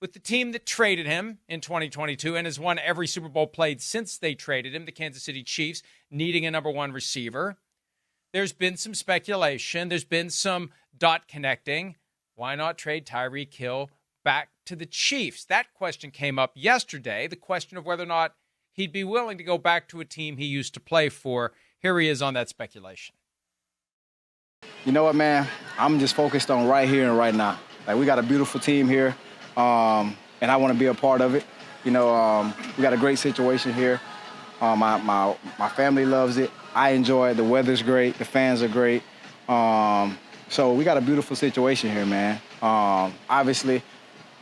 with the team that traded him in 2022 and has won every Super Bowl played since they traded him, the Kansas City Chiefs, needing a number one receiver. There's been some speculation. There's been some dot connecting. Why not trade Tyreek Hill back to the Chiefs? That question came up yesterday, the question of whether or not he'd be willing to go back to a team he used to play for. Here he is on that speculation. You know what, man? I'm just focused on right here and right now. Like, we got a beautiful team here, and I want to be a part of it. You know, we got a great situation here. My family loves it. I enjoy it. The weather's great. The fans are great. So we got a beautiful situation here, man. Obviously,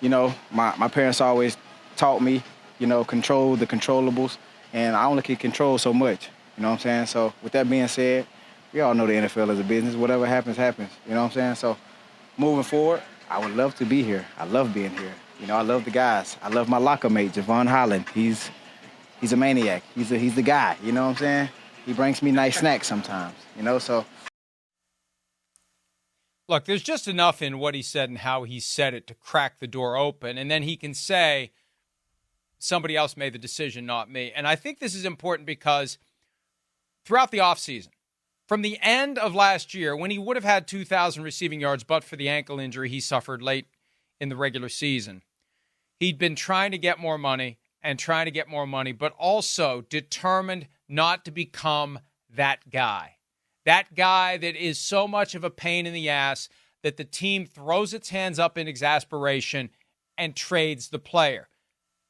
you know, my parents always taught me, you know, control the controllables, and I only can control so much. You know what I'm saying? So with that being said, we all know the NFL is a business. Whatever happens, happens. You know what I'm saying? So moving forward, I would love to be here. I love being here. You know, I love the guys. I love my locker mate, Javon Holland. He's a maniac. He's the guy. You know what I'm saying? He brings me nice snacks sometimes. You know, so. Look, there's just enough in what he said and how he said it to crack the door open, and then he can say somebody else made the decision, not me. And I think this is important because throughout the offseason, from the end of last year, when he would have had 2,000 receiving yards, but for the ankle injury he suffered late in the regular season, he'd been trying to get more money, but also determined not to become that guy. That guy that is so much of a pain in the ass that the team throws its hands up in exasperation and trades the player.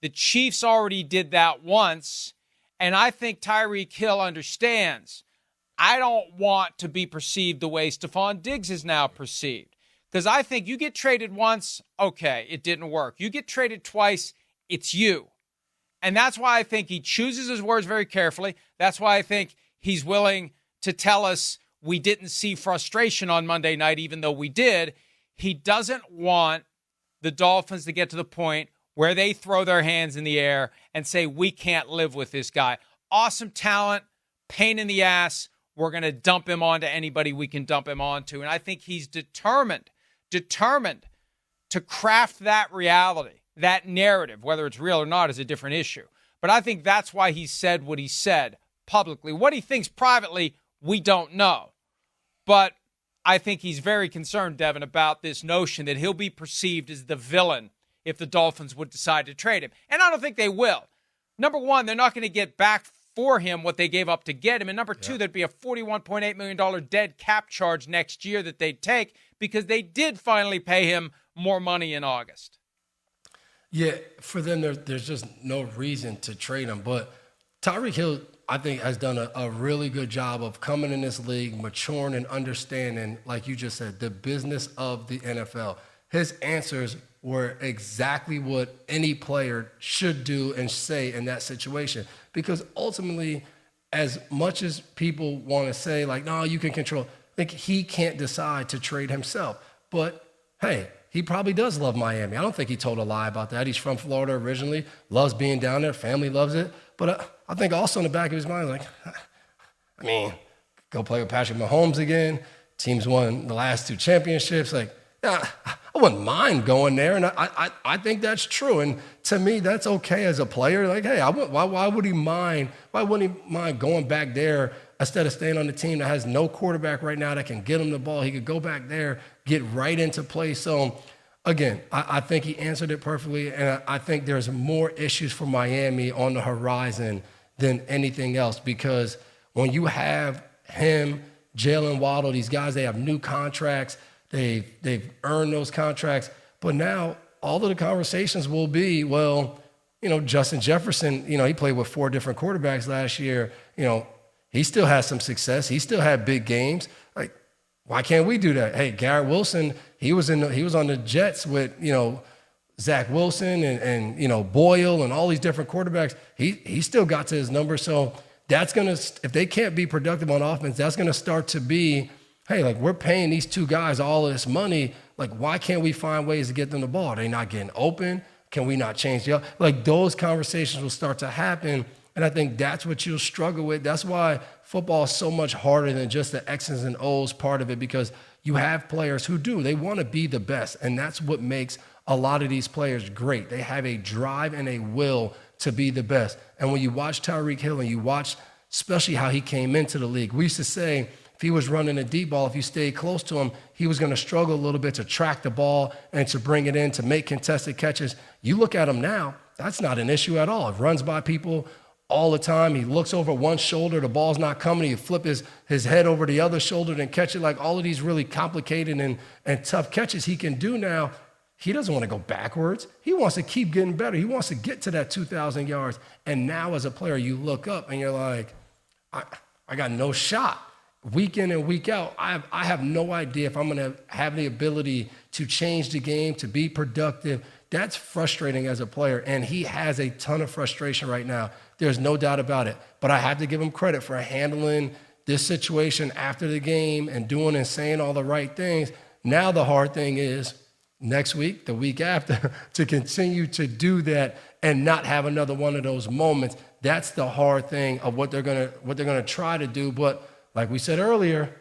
The Chiefs already did that once, and I think Tyreek Hill understands. I don't want to be perceived the way Stephon Diggs is now perceived. Because I think you get traded once, okay, it didn't work. You get traded twice, it's you. And that's why I think he chooses his words very carefully. That's why I think he's willing to tell us we didn't see frustration on Monday night, even though we did. He doesn't want the Dolphins to get to the point where they throw their hands in the air and say, we can't live with this guy. Awesome talent, pain in the ass. We're going to dump him onto anybody we can dump him onto. And I think he's determined to craft that reality, that narrative. Whether it's real or not is a different issue. But I think that's why he said what he said publicly. What he thinks privately, we don't know. But I think he's very concerned, Devin, about this notion that he'll be perceived as the villain if the Dolphins would decide to trade him. And I don't think they will. Number one, they're not going to get back for him what they gave up to get him. And number two, there'd be a $41.8 million dead cap charge next year that they'd take because they did finally pay him more money in August. Yeah, for them, there's just no reason to trade him. But Tyreek Hill, I think, has done a really good job of coming in this league, maturing and understanding, like you just said, the business of the NFL. His answers were exactly what any player should do and say in that situation. Because ultimately, as much as people want to say, like, no, you can control, like, he can't decide to trade himself. But, hey, he probably does love Miami. I don't think he told a lie about that. He's from Florida originally, loves being down there, family loves it. But I think also in the back of his mind, like, I mean, go play with Patrick Mahomes again. Team's won the last two championships. Like, yeah, I wouldn't mind going there, and I think that's true. And to me, that's okay as a player. Like, hey, why would he mind? Why wouldn't he mind going back there instead of staying on the team that has no quarterback right now that can get him the ball? He could go back there, get right into play. So, again, I think he answered it perfectly, and I think there's more issues for Miami on the horizon than anything else because when you have him, Jalen Waddle, these guys, they have new contracts. They've earned those contracts. But now all of the conversations will be, well, you know, Justin Jefferson, you know, he played with 4 different quarterbacks last year. You know, he still has some success. He still had big games. Like, why can't we do that? Hey, Garrett Wilson, he was on the Jets with, you know, Zach Wilson and you know, Boyle and all these different quarterbacks. He still got to his number. So that's going to, if they can't be productive on offense, that's going to start to be, hey, like, we're paying these 2 guys all of this money. Like, why can't we find ways to get them the ball? Are they not getting open? Can we not change the – like, those conversations will start to happen, and I think that's what you'll struggle with. That's why football is so much harder than just the X's and O's part of it because you have players who do. They want to be the best, and that's what makes a lot of these players great. They have a drive and a will to be the best. And when you watch Tyreek Hill and you watch especially how he came into the league, we used to say if he was running a deep ball, if you stayed close to him, he was going to struggle a little bit to track the ball and to bring it in, to make contested catches. You look at him now, that's not an issue at all. He runs by people all the time. He looks over one shoulder, the ball's not coming. He flip his head over the other shoulder and catch it. Like all of these really complicated and tough catches he can do now. He doesn't want to go backwards. He wants to keep getting better. He wants to get to that 2,000 yards. And now as a player, you look up and you're like, I got no shot. Week in and week out, I have no idea if I'm going to have the ability to change the game, to be productive. That's frustrating as a player, and he has a ton of frustration right now. There's no doubt about it. But I have to give him credit for handling this situation after the game and doing and saying all the right things. Now the hard thing is next week, the week after, to continue to do that and not have another one of those moments. That's the hard thing of what they're gonna try to do. But like we said earlier,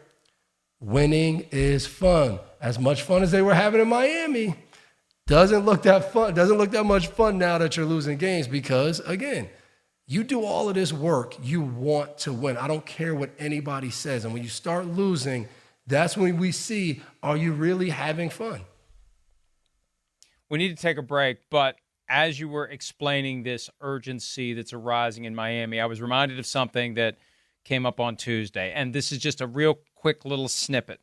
winning is fun. As much fun as they were having in Miami, doesn't look that fun. Doesn't look that much fun now that you're losing games because, again, you do all of this work. You want to win. I don't care what anybody says. And when you start losing, that's when we see, are you really having fun? We need to take a break, but as you were explaining this urgency that's arising in Miami, I was reminded of something that came up on Tuesday, and this is just a real quick little snippet.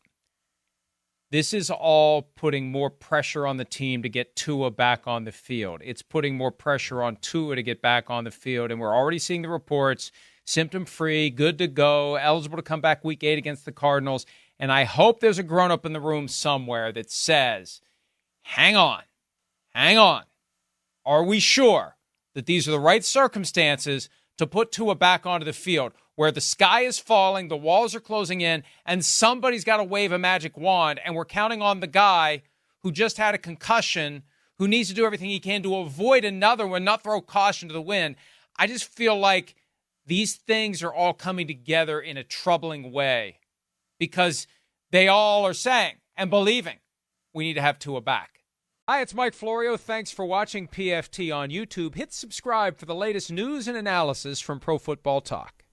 This is all putting more pressure on the team to get Tua back on the field. It's putting more pressure on Tua to get back on the field, and we're already seeing the reports, symptom-free, good to go, eligible to come back Week 8 against the Cardinals, and I hope there's a grown-up in the room somewhere that says, hang on. Are we sure that these are the right circumstances to put Tua back onto the field where the sky is falling, the walls are closing in, and somebody's got to wave a magic wand, and we're counting on the guy who just had a concussion, who needs to do everything he can to avoid another one, not throw caution to the wind. I just feel like these things are all coming together in a troubling way because they all are saying and believing we need to have Tua back. Hi, it's Mike Florio. Thanks for watching PFT on YouTube. Hit subscribe for the latest news and analysis from Pro Football Talk.